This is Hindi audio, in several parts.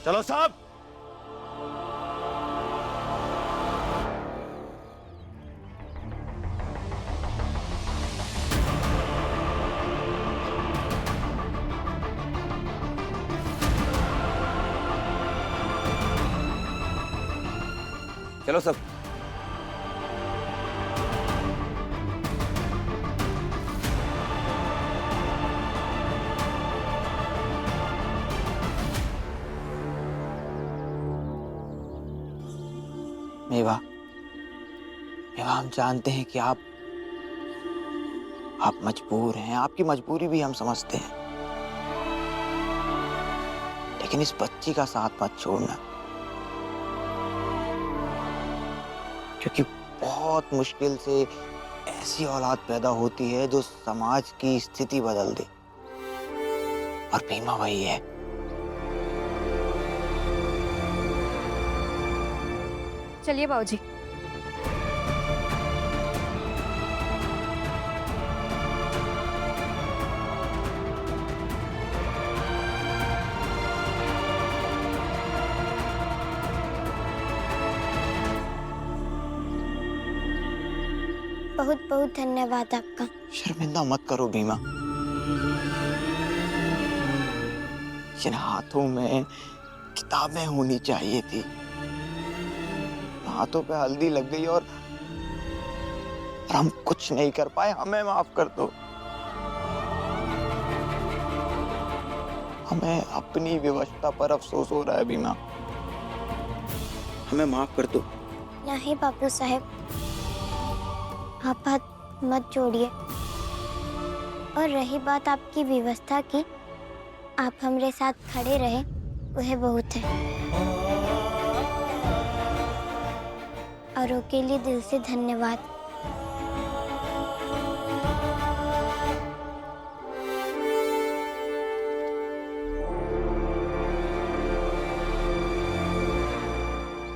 चलो साहब। चलो सब। मेवा, मेवा, हम जानते हैं कि आप मजबूर हैं, आपकी मजबूरी भी हम समझते हैं, लेकिन इस बच्ची का साथ मत छोड़ना, क्योंकि बहुत मुश्किल से ऐसी औलाद पैदा होती है जो समाज की स्थिति बदल दे, और भीमा वही है। चलिए बाबूजी। बहुत बहुत धन्यवाद आपका। शर्मिंदा मत करो भीमा, जिन हाथों में किताबें होनी चाहिए थी, हाथों पे हल्दी लग गई और हम कुछ नहीं कर पाए। हमें माफ कर दो, हमें अपनी विवशता पर अफसोस हो रहा है भीमा, हमें माफ कर दो। नहीं बाबू साहब, आप हाथ मत जोड़िए। और रही बात आपकी व्यवस्था की, आप हमारे साथ खड़े रहे, वह बहुत है। और उसके लिए दिल से धन्यवाद।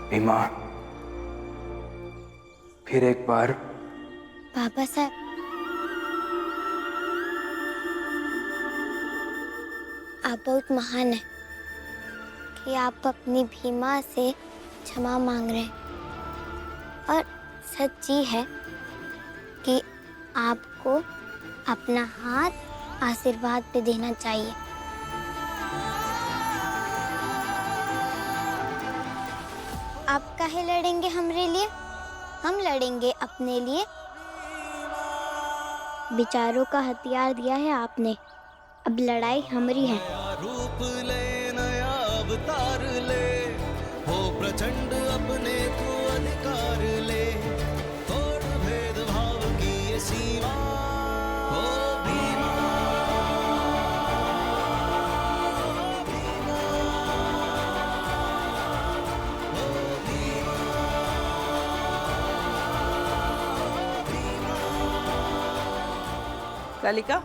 भीमा, फिर एक बार। बाबा साहब, आप बहुत महान हैं कि आप अपनी भीमा से क्षमा मांग रहे हैं। और सच ये है कि आपको अपना हाथ आशीर्वाद पे देना चाहिए। आप काहे लड़ेंगे हमरे लिए? हम लड़ेंगे अपने लिए। विचारों का हथियार दिया है आपने, अब लड़ाई हमारी है। रूप ले, नया अवतार ले, हो प्रचंड अपने को अधिकार ले, तोड़ भेदभाव की ये सीमा, हो भीमा, भीमा, हो भीमा, कालिका,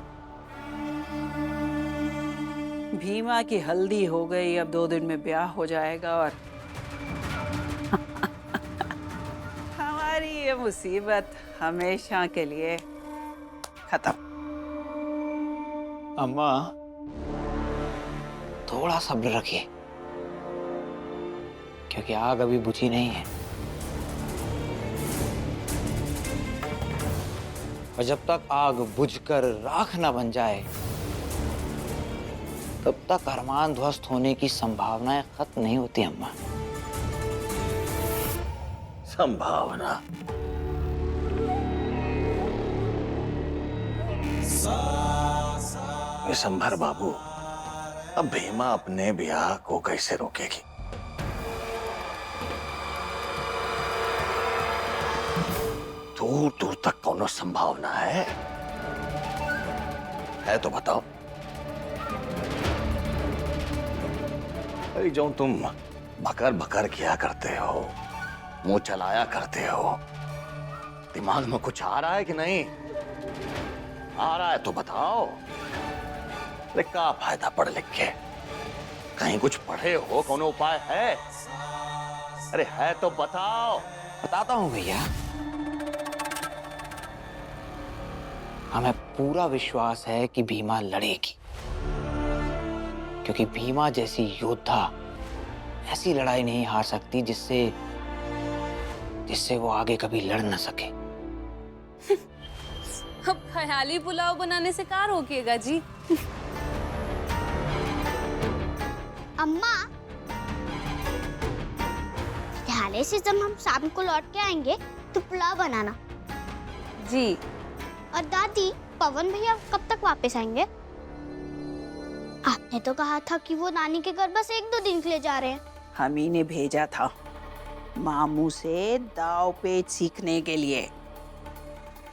भीमा की हल्दी हो गई, अब 2 दिन में ब्याह हो जाएगा और हमारी ये मुसीबत हमेशा के लिए खत्म। अम्मा, थोड़ा सब्र रखिए, क्योंकि आग अभी बुझी नहीं है, और जब तक आग बुझकर राख न बन जाए, तब तक अरमान ध्वस्त होने की संभावनाएं खत्म नहीं होती अम्मा। संभावना? विशंभर बाबू, अब भीमा अपने ब्याह को कैसे रोकेगी? दूर दूर तक कौनो संभावना है तो बताओ। अरे जो तुम भकर भकर किया करते हो, मुंह चलाया करते हो, दिमाग में कुछ आ रहा है कि नहीं? आ रहा है तो बताओ। अरे क्या फायदा पढ़ लिख के? कहीं कुछ पढ़े हो? कौन उपाय है? अरे है तो बताओ। बताता हूं भैया, हमें पूरा विश्वास है कि भीमा लड़ेगी, क्योंकि भीमा जैसी योद्धा ऐसी लड़ाई नहीं हार सकती जिससे जिससे वो आगे कभी लड़ न सके। अब ख्याली पुलाव बनाने से कहाँ रोकिएगा जी? अम्मा, विद्यालय से जब हम शाम को लौट के आएंगे तो पुलाव बनाना। जी। और दादी, पवन भैया कब तक वापस आएंगे? आपने तो कहा था कि वो नानी के घर बस 1-2 दिन के लिए जा रहे हैं। हम ही ने भेजा था मामू से दाव पेच सीखने के लिए।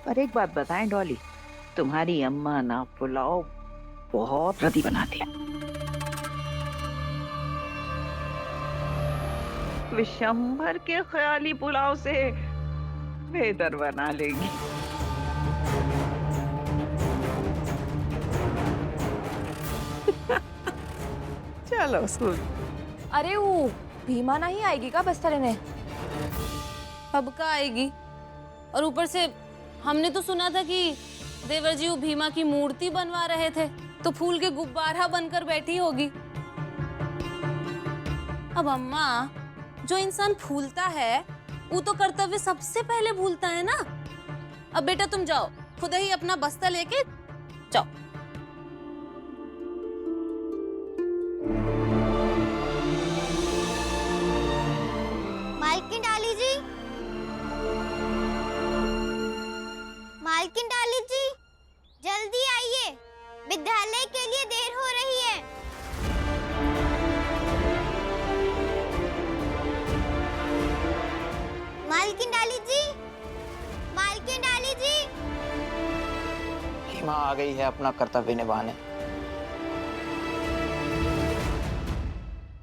पर एक बात बताएं डॉली, तुम्हारी अम्मा ना पुलाव बहुत रदी बनाती है। विशंभर के ख्याली पुलाव से बेहतर बना लेगी। चलो सुन। अरे वो भीमा नहीं आएगी का बस्ता लेने? अब का आएगी? और ऊपर से हमने तो सुना था कि देवर जी वो भीमा की मूर्ति बनवा रहे थे, तो फूल के गुब्बारा बनकर बैठी होगी। अब अम्मा, जो इंसान फूलता है वो तो कर्तव्य सबसे पहले भूलता है ना। अब बेटा तुम जाओ, खुद ही अपना बस्ता लेके जाओ। मालकिन डाली जी, मालकिन डाली जी, जल्दी आइए, विद्यालय के लिए देर हो रही है। मालकिन डाली जी, मालकिन डाली जी। भीमा आ गई है अपना कर्तव्य निभाने।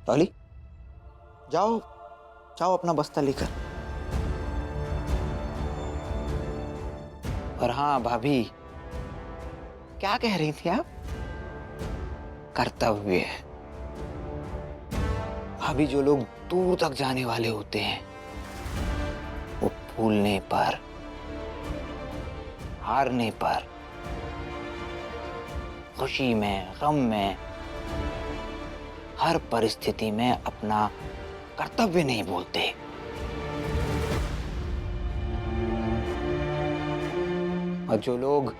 डॉली, जाओ जाओ अपना बस्ता लेकर। और हाँ भाभी, क्या कह रही थी आप? कर्तव्य। भाभी, जो लोग दूर तक जाने वाले होते हैं वो भूलने पर, हारने पर, खुशी में, गम में, हर परिस्थिति में अपना कर्तव्य नहीं भूलते। और जो लोग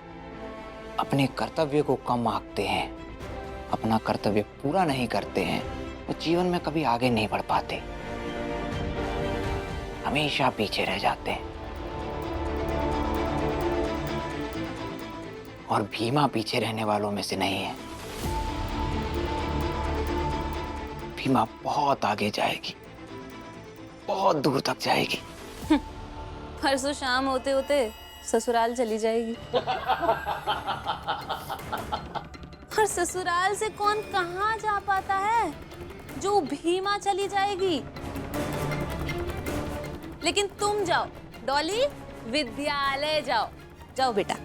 अपने कर्तव्य को कम आंकते हैं, अपना कर्तव्य पूरा नहीं करते हैं, वो जीवन में कभी आगे नहीं बढ़ पाते, हमेशा पीछे रह जाते हैं। और भीमा पीछे रहने वालों में से नहीं है। भीमा बहुत आगे जाएगी, बहुत दूर तक जाएगी। परसों शाम होते होते ससुराल चली जाएगी। और ससुराल से कौन कहाँ जा पाता है? जो भीमा चली जाएगी। लेकिन तुम जाओ डॉली, विद्यालय जाओ। जाओ बेटा।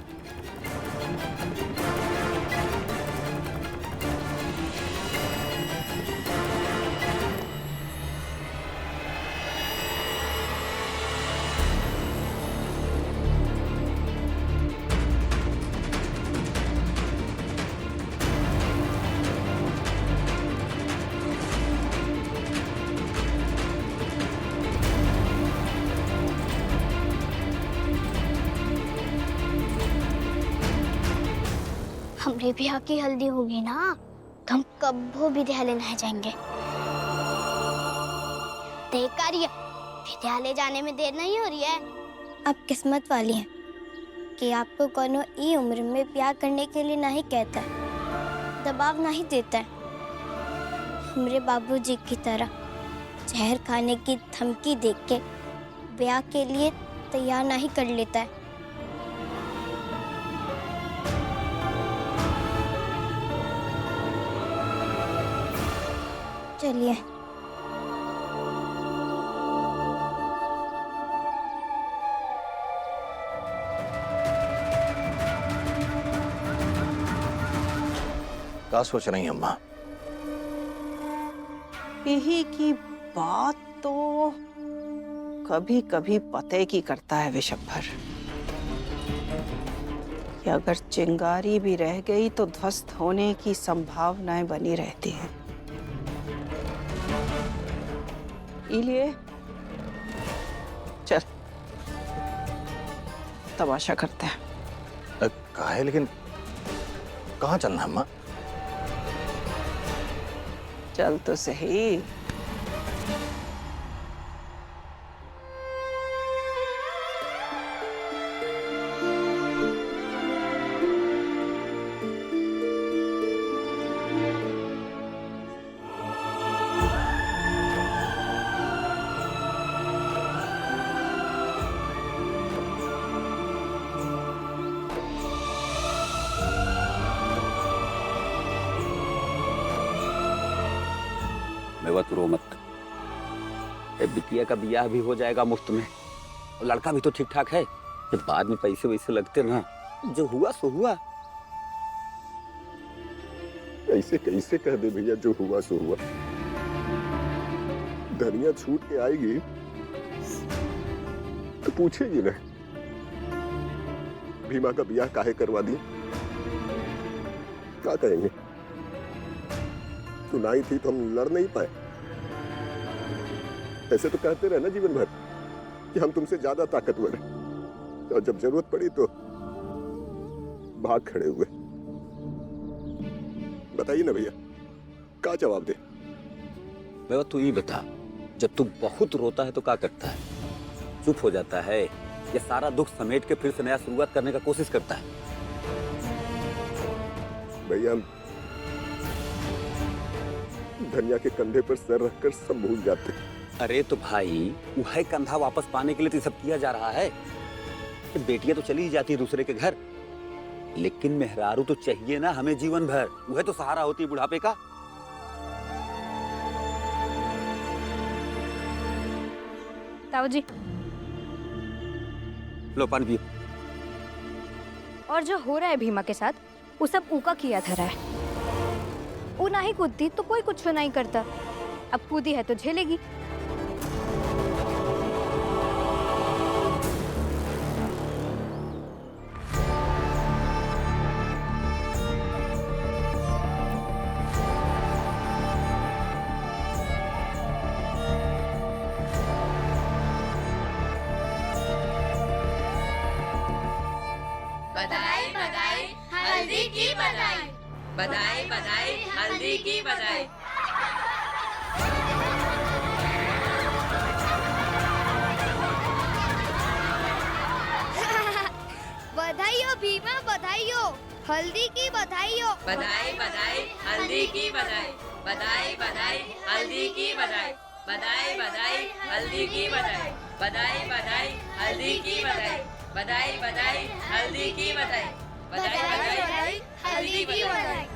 हमरे ब्याह की हल्दी होगी ना, तो हम कब्बो विद्यालय नहीं जाएंगे। देखा विद्यालय जाने में देर नहीं हो रही है। आप किस्मत वाली हैं कि आपको कोनो ई उम्र में ब्याह करने के लिए नहीं कहता है, दबाव नहीं देता है। हमरे बाबूजी की तरह जहर खाने की धमकी देख के ब्याह के लिए तैयार नहीं कर लेता है। चलिए। क्या सोच रही हैं अम्मा? यही की बात तो कभी कभी पते की करता है विशंभर, कि अगर चिंगारी भी रह गई तो ध्वस्त होने की संभावनाएं बनी रहती हैं। इलिए चल तमाशा करते हैं। कहा है लेकिन कहाँ चलना है अम्मा? चल तो सही। मत रो मत। बिटिया का ब्याह भी हो जाएगा मुफ्त में और लड़का भी तो ठीक ठाक है। जब बाद में पैसे वैसे लगते ना, जो हुआ सो हुआ। ऐसे कैसे कह दे भैया, जो हुआ सो हुआ। धनिया छूट के आएगी तो पूछेगी ना भीमा का ब्याह काहे करवा दिया, क्या कहेंगे? सुनाई थी तो हम लड़ नहीं पाए। ऐसे तो कहते रहे ना जीवन भर कि हम तुमसे ज्यादा ताकतवर हैं, और जब जरूरत पड़ी तो भाग खड़े हुए। बताइए ना भैया, क्या जवाब दे? मैं तू ही बता, जब तू बहुत रोता है तो क्या करता है? चुप हो जाता है या सारा दुख समेट के फिर से नया शुरुआत करने का कोशिश करता है? भैया धनिया के कंधे पर सर रखकर सब भूल जाते। अरे तो भाई वह कंधा वापस पाने के लिए तो सब किया जा रहा है कि बेटियां तो चली ही जाती है दूसरे के घर, लेकिन मेहरारू तो चाहिए ना हमें जीवन भर। वह तो सहारा होती है बुढ़ापे का। ताऊ जी, लो पानी पियो। और जो हो रहा है भीमा के साथ वो सब ऊका किया धरा है। वो ना ही कूदती तो कोई कुछ नहीं करता, अब कूदी है तो झेलेगी। बधाई बधाई हल्दी की बधाई, बधाई बधाई हल्दी की बधाई। बधाई हो भीमा, बधाई हो, हल्दी की बधाई हो। बधाई बधाई हल्दी की बधाई, बधाई बधाई हल्दी की बधाई, बधाई बधाई हल्दी की बधाई, बधाई बधाई हल्दी की बधाई, बधाई बधाई हल्दी की बधाई, बधाई बधाई हल्दी की बधाई।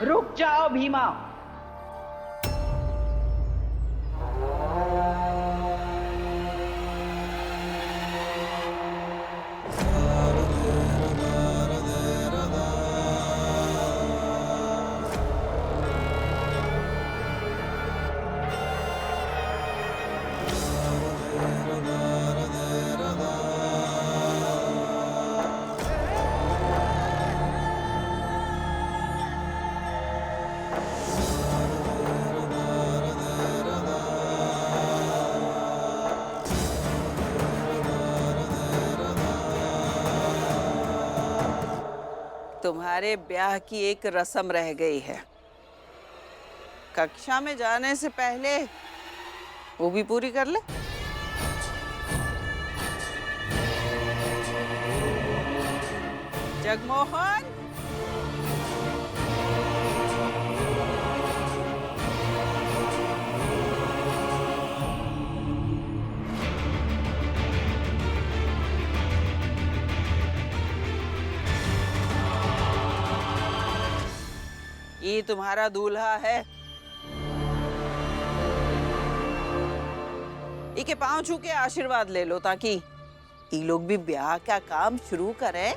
रुक जाओ भीमा। तुम्हारे ब्याह की एक रस्म रह गई है, कक्षा में जाने से पहले वो भी पूरी कर ले। जगमोहन, ये तुम्हारा दूल्हा है। ये के पांव छू के आशीर्वाद ले लो ताकि ये लोग भी ब्याह का काम शुरू करें।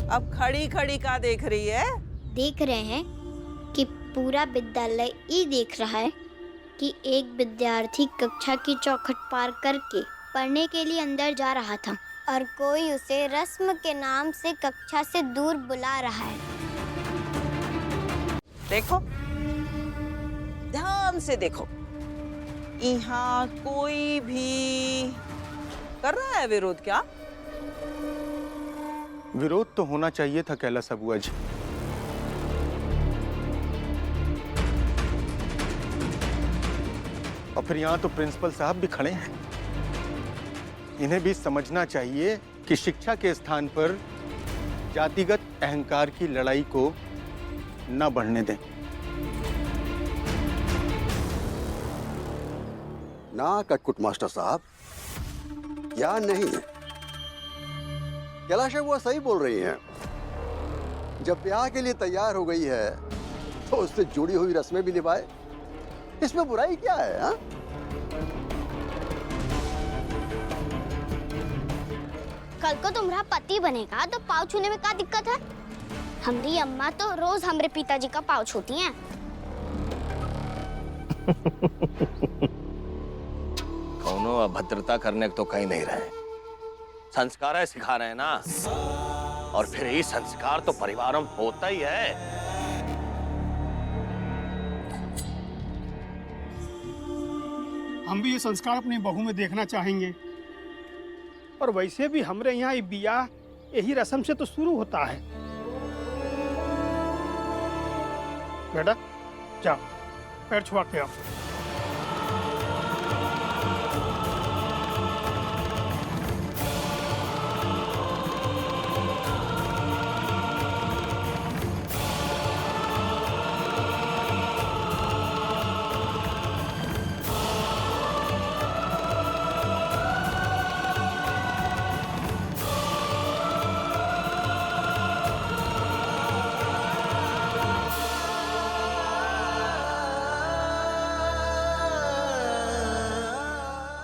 अब खड़ी खड़ी का देख रही है? देख रहे हैं कि पूरा विद्यालय ये देख रहा है कि एक विद्यार्थी कक्षा की चौखट पार करके पढ़ने के लिए अंदर जा रहा था और कोई उसे रस्म के नाम से कक्षा से दूर बुला रहा है। देखो, ध्यान से देखो, यहाँ कोई भी कर रहा है विरोध क्या? विरोध तो होना चाहिए था कैलाश अबुआ जी। और फिर यहाँ तो प्रिंसिपल साहब भी खड़े हैं। इन्हें भी समझना चाहिए कि शिक्षा के स्थान पर जातिगत अहंकार की लड़ाई को न बढ़ने दें। ना कटकुट मास्टर साहब, या नहीं? कैलाश वो सही बोल रही हैं। जब ब्याह के लिए तैयार हो गई है तो उससे जुड़ी हुई रस्में भी निभाए, इसमें बुराई क्या है? हा? कल को तुम्हारा पति बनेगा तो पाँव छूने में क्या दिक्कत है? हमारी अम्मा तो रोज हमारे पिताजी का पाँव छूती हैं। कौनो अभद्रता करने को तो कहीं नहीं रहे, संस्कार है सिखा रहे हैं ना। और फिर ये संस्कार तो परिवारों में होता ही है। हम भी ये संस्कार अपनी बहू में देखना चाहेंगे। और वैसे भी हमरे यहाँ ये बियाह यही रस्म से तो शुरू होता है। बेटा जाओ, पैर छुआ के आओ।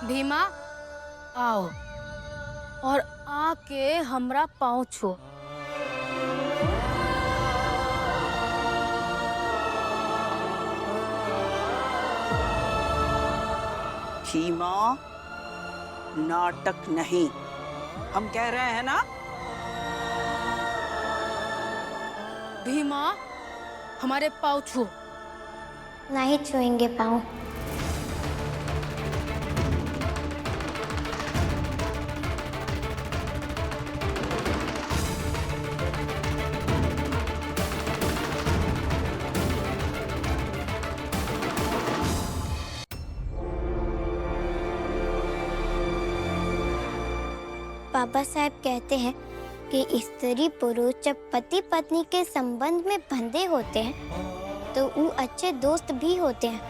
भीमा आओ और आके हमरा पाँव छो। भीमा, नाटक नहीं, हम कह रहे हैं ना। भीमा हमारे पाँव छो। नहीं छुएंगे पाँव। बाबा साहब कहते हैं कि स्त्री पुरुष जब पति पत्नी के संबंध में बंधे होते हैं तो वो अच्छे दोस्त भी होते हैं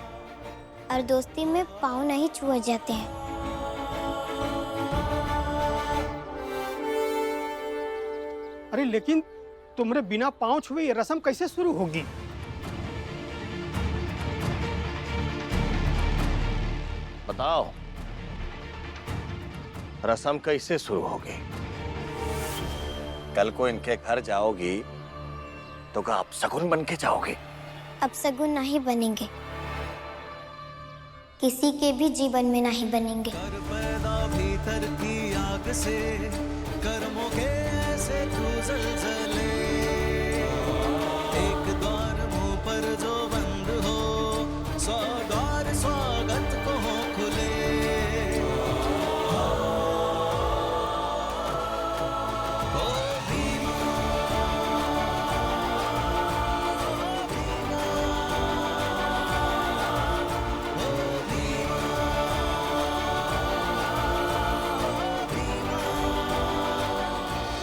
और दोस्ती में पाँव नहीं छुए जाते हैं। अरे लेकिन तुम्हारे बिना पाँव छुए ये रस्म कैसे शुरू होगी? बताओ, रस्म कैसे शुरू होगी? कल को इनके घर जाओगी तो क्या अपशगुन बन के जाओगे? अपशगुन नहीं बनेंगे, किसी के भी जीवन में नहीं बनेंगे। कर पैदा भीतर की आग से, कर्मों के ऐसे तू जलजले